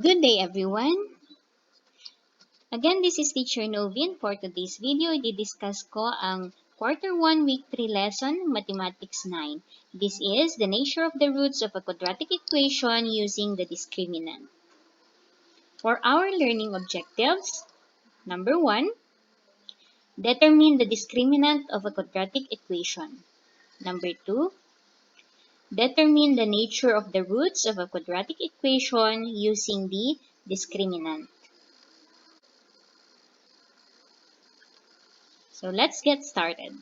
Good day, everyone. Again, this is Teacher Novin. For today's video, i-discuss ko ang Quarter 1, Week 3 lesson, Mathematics 9. This is the nature of the roots of a quadratic equation using the discriminant. For our learning objectives, number 1, determine the discriminant of a quadratic equation. Number 2, determine the nature of the roots of a quadratic equation using the discriminant. So let's get started.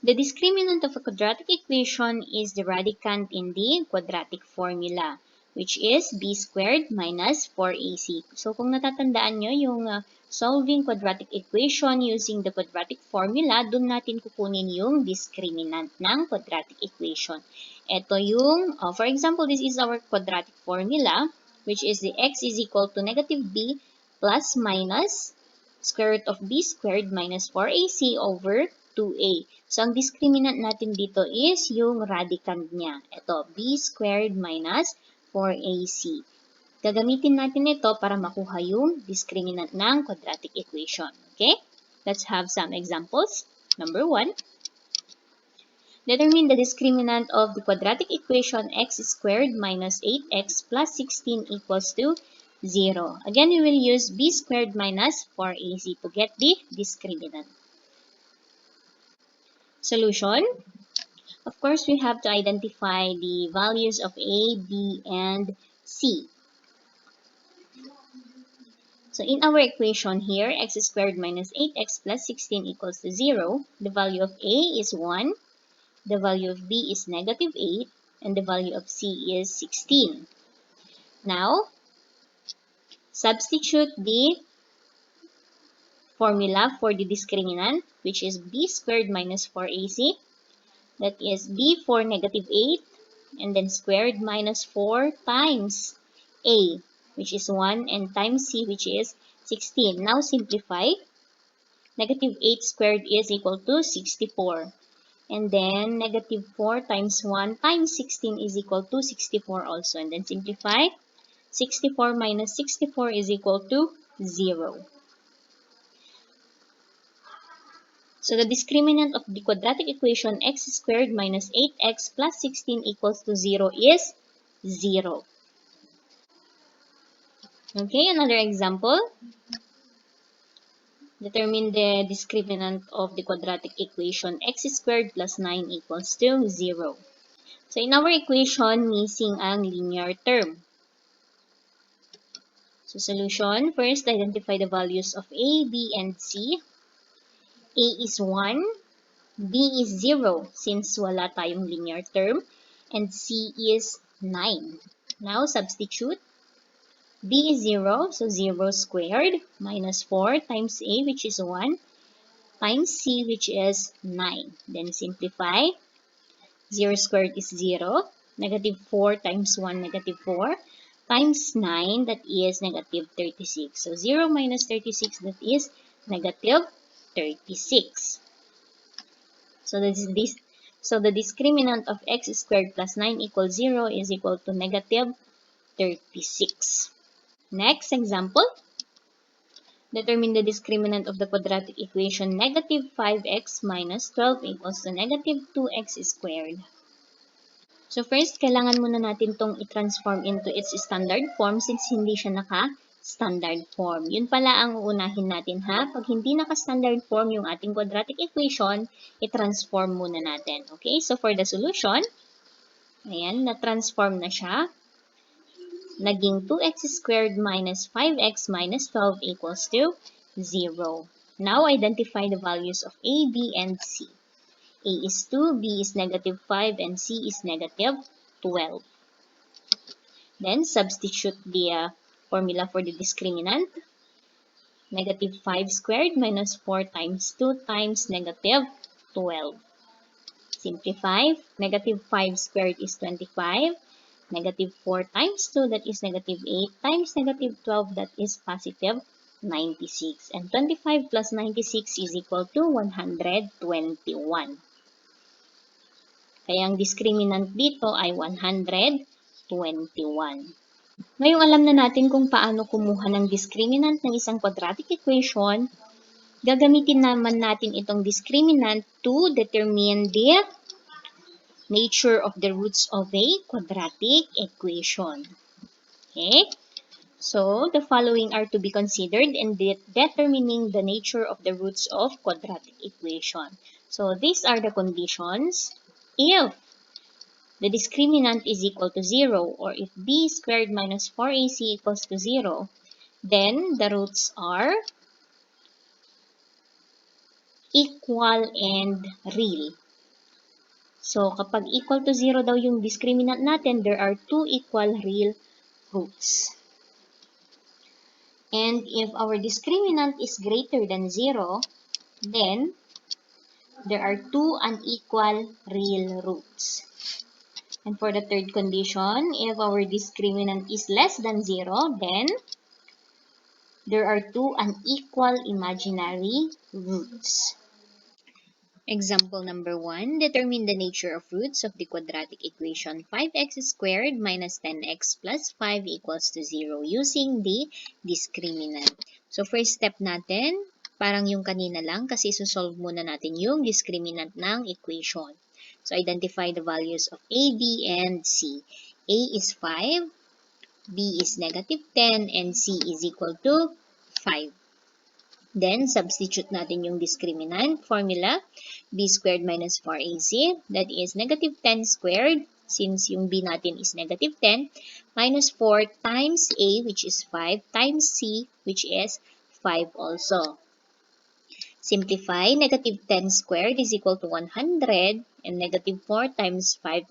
The discriminant of a quadratic equation is the radicand in the quadratic formula, which is b squared minus 4ac. So kung natatandaan nyo yung solving quadratic equation using the quadratic formula, dun natin kukunin yung discriminant ng quadratic equation. Ito yung, for example, this is our quadratic formula, which is the x is equal to negative b plus minus square root of b squared minus 4ac over 2a. So, ang discriminant natin dito is yung radicand niya. Ito, b squared minus 4ac. Gagamitin natin ito para makuha yung discriminant ng quadratic equation. Okay? Let's have some examples. Number 1. Determine the discriminant of the quadratic equation x squared minus 8x plus 16 equals to 0. Again, we will use b squared minus 4ac to get the discriminant. Solution. Of course, we have to identify the values of a, b, and c. So, in our equation here, x squared minus 8x plus 16 equals to 0. The value of a is 1, the value of b is negative 8, and the value of c is 16. Now, substitute the formula for the discriminant, which is b squared minus 4ac. That is b for negative 8, and then squared minus 4 times a, which is 1, and times c, which is 16. Now simplify. Negative 8 squared is equal to 64. And then negative 4 times 1 times 16 is equal to 64 also. And then simplify. 64 minus 64 is equal to 0. So the discriminant of the quadratic equation x squared minus 8x plus 16 equals to 0 is 0. Okay, another example. Determine the discriminant of the quadratic equation x squared plus 9 equals to 0. So in our equation, missing ang linear term. So solution, first identify the values of a, b, and c. A is 1, B is 0 since wala tayong linear term, and C is 9. Now, substitute. B is 0, so 0 squared minus 4 times A, which is 1, times C, which is 9. Then simplify. 0 squared is 0. Negative 4 times 1, negative 4. Times 9, that is negative 36. So 0 minus 36, that is negative 36. So the discriminant of x squared plus 9 equals 0 is equal to negative 36. Next example. Determine the discriminant of the quadratic equation negative 5x minus 12 equals to negative 2x squared. So first, kailangan muna natin itong i-transform into its standard form since hindi siya naka-standard form. Yun pala ang uunahin natin ha. Pag hindi naka-standard form yung ating quadratic equation, i-transform muna natin. Okay, so for the solution, ayan, na-transform na siya. Naging 2x squared minus 5x minus 12 equals to 0. Now, identify the values of a, b, and c. A is 2, B is negative 5, and C is negative 12. Then, substitute the formula for the discriminant. Negative 5 squared minus 4 times 2 times negative 12. Simplify. Negative 5 squared is 25. Negative 4 times 2, that is negative 8, times negative 12, that is positive 96. And 25 plus 96 is equal to 121. Kaya ang discriminant dito ay 121. Ngayong alam na natin kung paano kumuha ng discriminant ng isang quadratic equation, gagamitin naman natin itong discriminant to determine the nature of the roots of a quadratic equation. Okay? So, the following are to be considered in determining the nature of the roots of quadratic equation. So, these are the conditions. If the discriminant is equal to 0, or if b squared minus 4ac equals to 0, then the roots are equal and real. So, kapag equal to 0 daw yung discriminant natin, there are two equal real roots. And if our discriminant is greater than 0, then there are two unequal real roots. And for the third condition, if our discriminant is less than 0, then there are two unequal imaginary roots. Example number 1, determine the nature of roots of the quadratic equation 5x squared minus 10x plus 5 equals to 0 using the discriminant. So, first step natin, parang yung kanina lang kasi susolve muna natin yung discriminant ng equation. So, identify the values of a, b, and c. A is 5, b is negative 10, and c is equal to 5. Then, substitute natin yung discriminant formula, b squared minus 4ac, that is negative 10 squared, since yung b natin is negative 10, minus 4 times a, which is 5, times c, which is 5 also. Simplify, negative 10 squared is equal to 100, and negative 4 times 5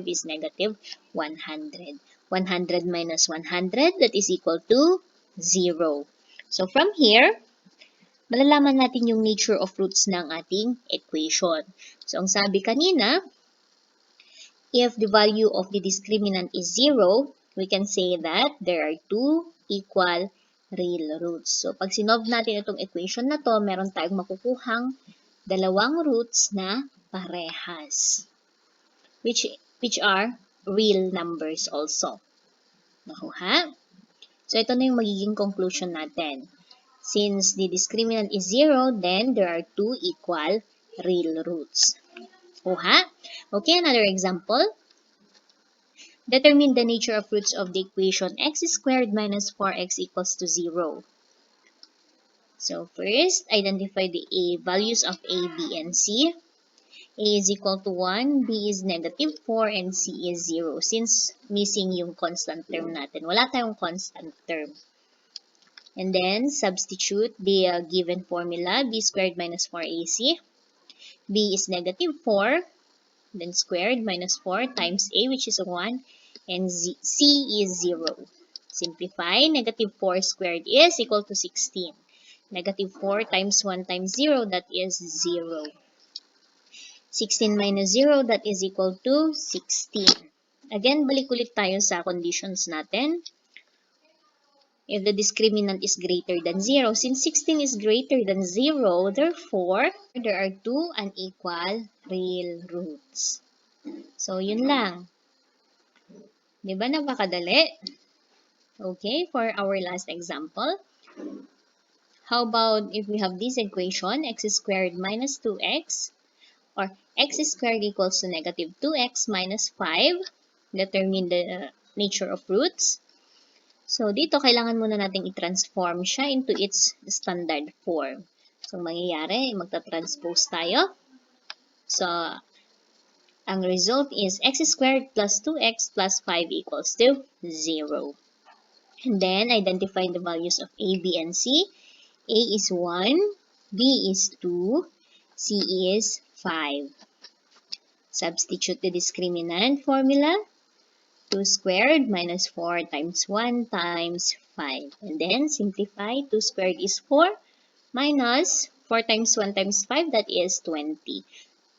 is negative 100. 100 minus 100, that is equal to 0. So, from here, malalaman natin yung nature of roots ng ating equation. So, ang sabi kanina, if the value of the discriminant is 0, we can say that there are two equal real roots. So, pag sinolve natin itong equation na to, meron tayong makukuhang dalawang roots na parehas, which are real numbers also. Nakuha? So, ito na yung magiging conclusion natin. Since the discriminant is 0, then there are two equal real roots. Kuha? Okay, another example. Determine the nature of roots of the equation x squared minus 4x equals to 0. So first, identify the values of a, b, and c. A is equal to 1, b is negative 4, and c is 0. Since missing yung constant term natin. Wala tayong constant term. And then, substitute the given formula, b squared minus 4ac. b is negative 4, then squared minus 4 times a, which is 1, and c is 0. Simplify, negative 4 squared is equal to 16. Negative 4 times 1 times 0, that is 0. 16 minus 0, that is equal to 16. Again, balik ulit tayo sa conditions natin. If the discriminant is greater than 0, since 16 is greater than 0, therefore, there are two unequal real roots. So, yun lang. Diba napakadali? Okay, for our last example, how about if we have this equation, x squared minus 2x, or x squared equals to negative 2x minus 5, determine the nature of roots. So, dito, kailangan muna natin i-transform siya into its standard form. So, mangyayari, magta-transpose tayo. So, ang result is x squared plus 2x plus 5 equals to 0. And then, identify the values of a, b, and c. A is 1, b is 2, c is 5. Substitute the discriminant formula. 2 squared minus 4 times 1 times 5. And then, simplify. 2 squared is 4 minus 4 times 1 times 5, that is 20.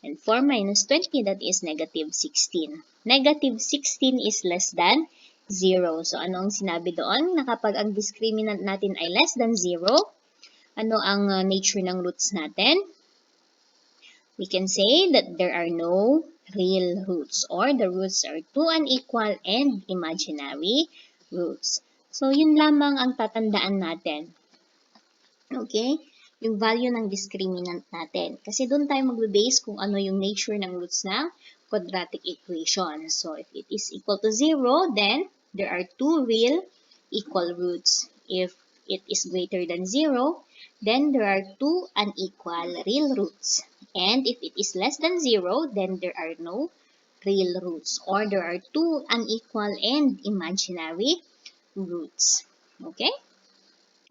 And 4 minus 20, that is negative 16. Negative 16 is less than 0. So, ano ang sinabi doon? Na kapag ang discriminant natin ay less than 0, ano ang nature ng roots natin? We can say that there are no real roots, or the roots are two unequal and imaginary roots. So, yun lamang ang tatandaan natin. Okay? Yung value ng discriminant natin. Kasi doon tayo magbe-base kung ano yung nature ng roots ng quadratic equation. So, if it is equal to 0, then there are two real equal roots. If it is greater than 0, then there are two unequal real roots. And if it is less than 0, then there are no real roots, or there are two unequal and imaginary roots. Okay?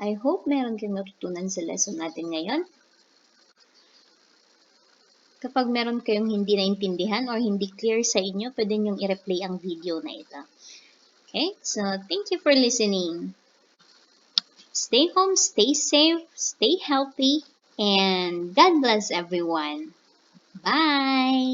I hope meron kayong natutunan sa lesson natin ngayon. Kapag meron kayong hindi naintindihan or hindi clear sa inyo, pwede niyong i-replay ang video na ito. Okay? So, thank you for listening. Stay home, stay safe, stay healthy, and God bless everyone. Bye!